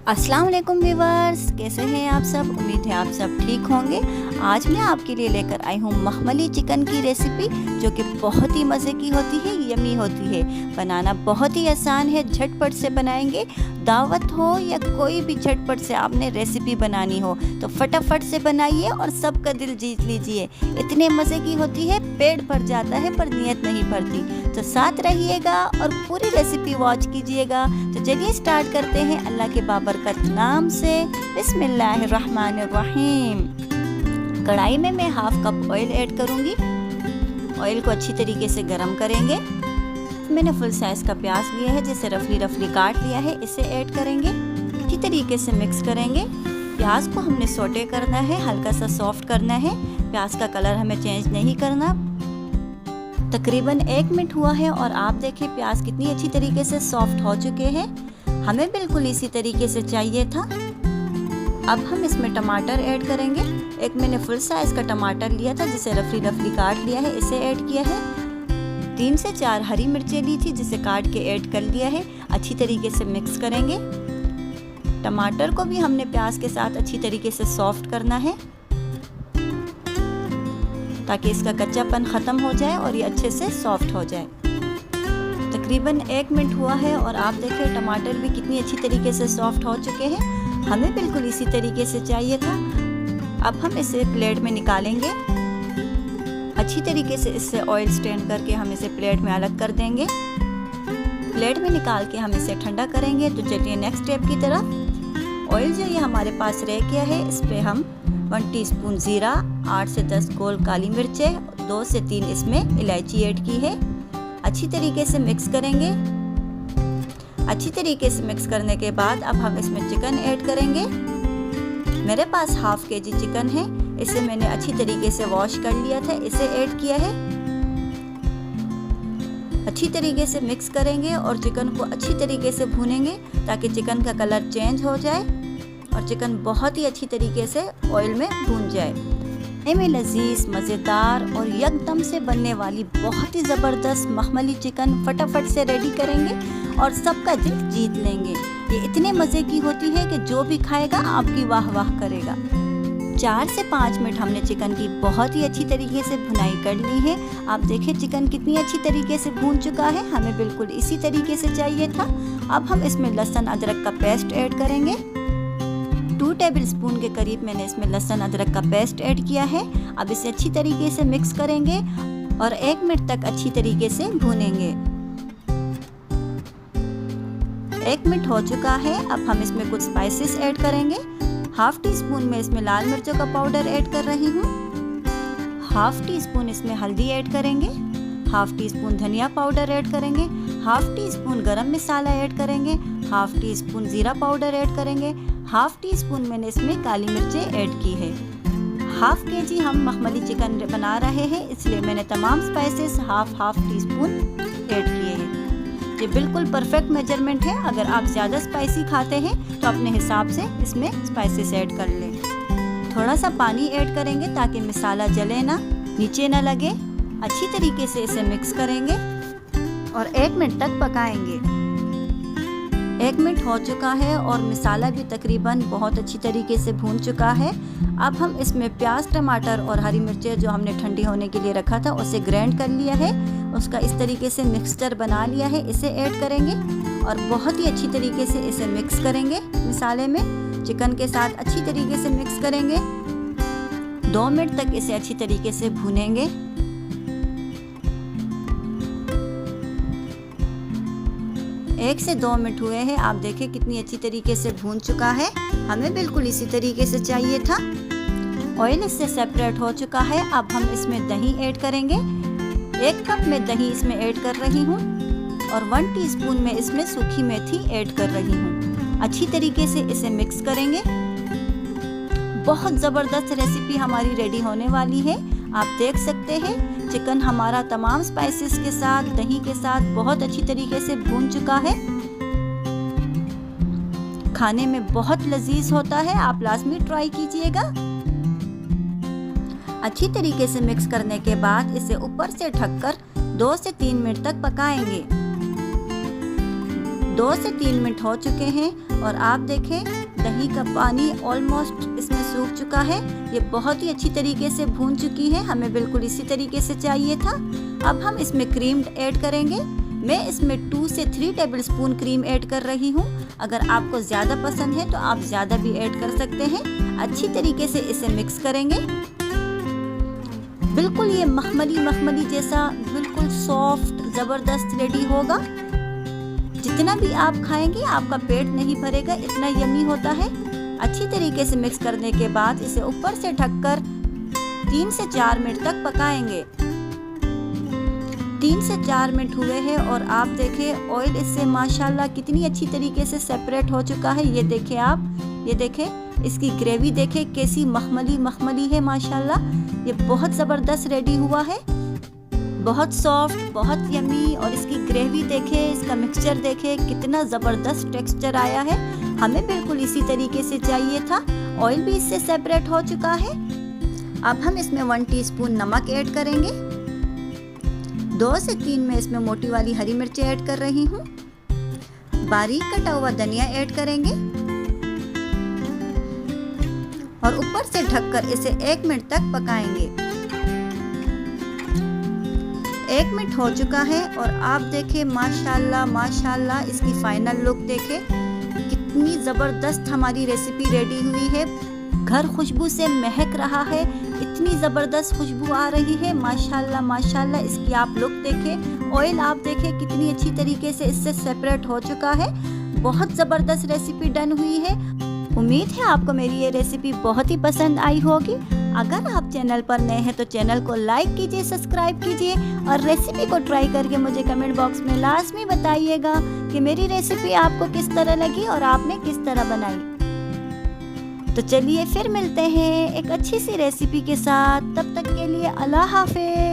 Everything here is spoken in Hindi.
अस्सलाम वालेकुम व्यूवर्स, कैसे हैं आप सब। उम्मीद है आप सब ठीक होंगे। आज मैं आपके लिए लेकर आई हूँ मखमली चिकन की रेसिपी, जो कि बहुत ही मज़े की होती है, यमी होती है। बनाना बहुत ही आसान है, झटपट से बनाएंगे। दावत हो या कोई भी झटपट से आपने रेसिपी बनानी हो तो फटाफट से बनाइए और सबका दिल जीत लीजिए। इतने मज़े की होती है, पेट भर जाता है पर नीयत नहीं भरती। तो साथ रहिएगा और पूरी रेसिपी वॉच कीजिएगा। तो चलिए स्टार्ट करते हैं अल्लाह के बाबरकत नाम से। बिस्मिल्लाहिर्रहमानिर्रहीम। कढ़ाई में मैं हाफ कप ऑयल ऐड करूंगी। ऑयल को अच्छी तरीके से गरम करेंगे। मैंने फुल साइज का प्याज लिया है, जिसे रफली काट लिया है, इसे ऐड करेंगे। अच्छी तरीके से मिक्स करेंगे। प्याज को हमने सोटे करना है, हल्का सा सॉफ्ट करना है। प्याज का कलर हमें चेंज नहीं करना। तकरीबन 1 मिनट हुआ है और आप देखिए प्याज कितनी अच्छी तरीके से सॉफ्ट हो चुके हैं। हमें बिल्कुल इसी तरीके से चाहिए था। अब हम इसमें टमाटर ऐड करेंगे। एक मैंने फुल साइज का टमाटर लिया था, जिसे रफली काट लिया है, इसे ऐड किया है। 3 से 4 हरी मिर्चें ली थी, जिसे काट के ऐड कर लिया है। अच्छी तरीके से मिक्स करेंगे। टमाटर को भी हमने प्याज के साथ अच्छी तरीके से सॉफ्ट करना है, ताकि इसका कच्चापन ख़त्म हो जाए और ये अच्छे से सॉफ्ट हो जाए। तकरीबन 1 मिनट हुआ है और आप देखिए टमाटर भी कितनी अच्छी तरीके से सॉफ्ट हो चुके हैं। हमें बिल्कुल इसी तरीके से चाहिए था। अब हम इसे प्लेट में निकालेंगे। अच्छी तरीके से इससे ऑयल स्ट्रेन करके हम इसे प्लेट में अलग कर देंगे। प्लेट में निकाल के हम इसे ठंडा करेंगे। तो चलिए नेक्स्ट स्टेप की तरफ। ऑयल जो ये हमारे पास रह गया है, इस पे हम 1 टीस्पून ज़ीरा, 8 से 10 गोल काली मिर्चें, 2 से 3 इसमें इलायची ऐड की है। अच्छी तरीके से मिक्स करेंगे। अच्छी तरीके से मिक्स करने के बाद अब हम इसमें चिकन ऐड करेंगे। मेरे पास हाफ केजी चिकन है, इसे मैंने अच्छी तरीके से वॉश कर लिया था, इसे ऐड किया है। अच्छी तरीके से मिक्स करेंगे और चिकन को अच्छी तरीके से भूनेंगे, ताकि चिकन का कलर चेंज हो जाए और चिकन बहुत ही अच्छी तरीके से ऑयल में भून जाए। में लजीज, मज़ेदार और यकदम से बनने वाली बहुत ही ज़बरदस्त मखमली चिकन फटाफट से रेडी करेंगे और सबका दिल जीत लेंगे। ये इतने मज़े की होती है कि जो भी खाएगा आपकी वाह वाह करेगा। 4 से 5 मिनट हमने चिकन की बहुत ही अच्छी तरीके से भुनाई कर ली है। आप देखिए चिकन कितनी अच्छी तरीके से भून चुका है। हमें बिल्कुल इसी तरीके से चाहिए था। अब हम इसमें लहसुन अदरक का पेस्ट ऐड करेंगे। 2 टेबलस्पून के करीब मैंने इसमें लहसुन अदरक का पेस्ट ऐड किया है। अब इसे अच्छी तरीके से मिक्स करेंगे और 1 मिनट तक अच्छी तरीके से भूनेंगे। 1 मिनट हो चुका है। अब हम इसमें कुछ स्पाइसेस ऐड करेंगे। हाफ टी स्पून में इसमें लाल मिर्चों का पाउडर ऐड कर रही हूँ। हाफ टी स्पून इसमें हल्दी ऐड करेंगे। हाफ टी स्पून धनिया पाउडर ऐड करेंगे। हाफ टी स्पून गरम मसाला ऐड करेंगे। हाफ टी स्पून जीरा पाउडर ऐड करेंगे। हाफ टी स्पून मैंने इसमें काली मिर्चें ऐड की है। हाफ केजी हम मखमली चिकन बना रहे हैं, इसलिए मैंने तमाम spices half tea spoon add किए हैं। ये बिल्कुल परफेक्ट मेजरमेंट है। अगर आप ज़्यादा स्पाइसी खाते हैं तो अपने हिसाब से इसमें स्पाइसेस ऐड कर लें। थोड़ा सा पानी ऐड करेंगे ताकि मसाला जले ना, नीचे ना लगे। अच्छी तरीके से इसे मिक्स करेंगे और 1 मिनट तक पकाएंगे। 1 मिनट हो चुका है और मसाला भी तकरीबन बहुत अच्छी तरीके से भून चुका है। अब हम इसमें प्याज, टमाटर और हरी मिर्चें जो हमने ठंडी होने के लिए रखा था, उसे ग्राइंड कर लिया है। उसका इस तरीके से मिक्सचर बना लिया है, इसे ऐड करेंगे और बहुत ही अच्छी तरीके से इसे मिक्स करेंगे। मसाले में चिकन के साथ अच्छी तरीके से मिक्स करेंगे। 2 मिनट तक इसे अच्छी तरीके से भूनेंगे। 1 से 2 मिनट हुए हैं। आप देखिए कितनी अच्छी तरीके से भून चुका है। हमें बिल्कुल इसी तरीके से चाहिए था। ऑयल इससे सेपरेट हो चुका है। अब हम इसमें दही ऐड करेंगे। 1 कप में दही इसमें ऐड कर रही हूँ और 1 टीस्पून में इसमें सूखी मेथी ऐड कर रही हूँ। अच्छी तरीके से इसे मिक्स करेंगे। बहुत ज़बरदस्त रेसिपी हमारी रेडी होने वाली है। आप देख सकते हैं चिकन हमारा तमाम स्पाइसेस के साथ, दही के साथ बहुत अच्छी तरीके से भून चुका है। खाने में बहुत लजीज होता है, आप लाजमी ट्राई कीजिएगा। अच्छी तरीके से मिक्स करने के बाद इसे ऊपर से ढककर 2 से 3 मिनट तक पकाएंगे। 2 से 3 मिनट हो चुके हैं। और आप देखें दही का पानी ऑलमोस्ट इसमें सूख चुका है। ये बहुत ही अच्छी तरीके से भून चुकी है, हमें बिल्कुल इसी तरीके से चाहिए था। अब हम इसमें क्रीम ऐड करेंगे। मैं इसमें 2 से 3 टेबलस्पून क्रीम ऐड कर रही हूँ। अगर आपको ज़्यादा पसंद है तो आप ज़्यादा भी ऐड कर सकते हैं। अच्छी तरीके से इसे मिक्स करेंगे। बिल्कुल ये मखमली जैसा बिल्कुल सॉफ्ट ज़बरदस्त रेडी होगा। जितना भी आप खाएंगे आपका पेट नहीं भरेगा, इतना यमी होता है। अच्छी तरीके से मिक्स करने के बाद इसे ऊपर से ढककर 3 से 4 मिनट तक पकाएंगे। 3 से 4 मिनट हुए हैं और आप देखें ऑयल इससे माशाल्लाह कितनी अच्छी तरीके से सेपरेट हो चुका है। ये देखें आप, ये देखें इसकी ग्रेवी देखें कैसी मखमली है माशाल्लाह। ये बहुत ज़बरदस्त रेडी हुआ है, बहुत सॉफ्ट, बहुत यमी। और इसकी ग्रेवी देखें, इसका मिक्सचर देखें कितना ज़बरदस्त टेक्सचर आया है। हमें बिल्कुल इसी तरीके से चाहिए था। ऑयल भी इससे सेपरेट हो चुका है। अब हम इसमें 1 टीस्पून नमक ऐड करेंगे। 2 से 3 मैं इसमें मोटी वाली हरी मिर्चें ऐड कर रही हूँ। बारीक कटा हुआ धनिया ऐड करेंगे और ऊपर से ढककर इसे 1 मिनट तक पकाएंगे। 1 मिनट हो चुका है और आप देखें माशाल्लाह इसकी फाइनल लुक देखें कितनी ज़बरदस्त हमारी रेसिपी रेडी हुई है। घर खुशबू से महक रहा है, इतनी ज़बरदस्त खुशबू आ रही है माशाल्लाह। इसकी आप लुक देखें, ऑयल आप देखें कितनी अच्छी तरीके से इससे सेपरेट हो चुका है। बहुत ज़बरदस्त रेसिपी डन हुई है। उम्मीद है आपको मेरी ये रेसिपी बहुत ही पसंद आई होगी। अगर आप चैनल पर नए हैं तो चैनल को लाइक कीजिए, सब्सक्राइब कीजिए और रेसिपी को ट्राई करके मुझे कमेंट बॉक्स में लाजमी बताइएगा कि मेरी रेसिपी आपको किस तरह लगी और आपने किस तरह बनाई। तो चलिए फिर मिलते हैं एक अच्छी सी रेसिपी के साथ। तब तक के लिए अल्लाह हाफिज़।